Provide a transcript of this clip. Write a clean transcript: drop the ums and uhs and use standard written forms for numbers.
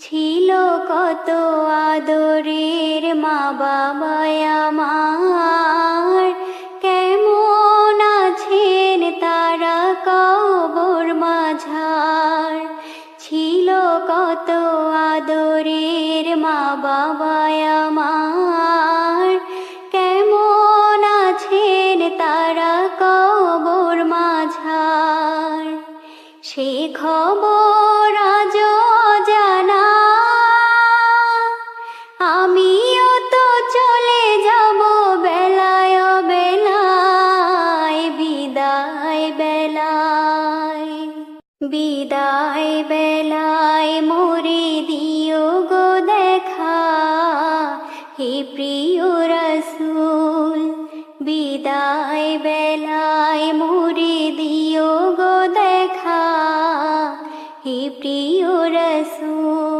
ছিল কত আদরের মা বাবায় আমার, কেমন আছেন তারা কবর মাঝার। ছিল কত আদরের মা বাবায় আমার, কেমন আছেন তারা কবর মাঝার। সে খবর আজও জানা, আমিও তো চলে যাব বেলায় বেলায়, বিদায় বেলায়। বিদায় বেলায় মোরে দিও গো দেখা, হে প্রিয়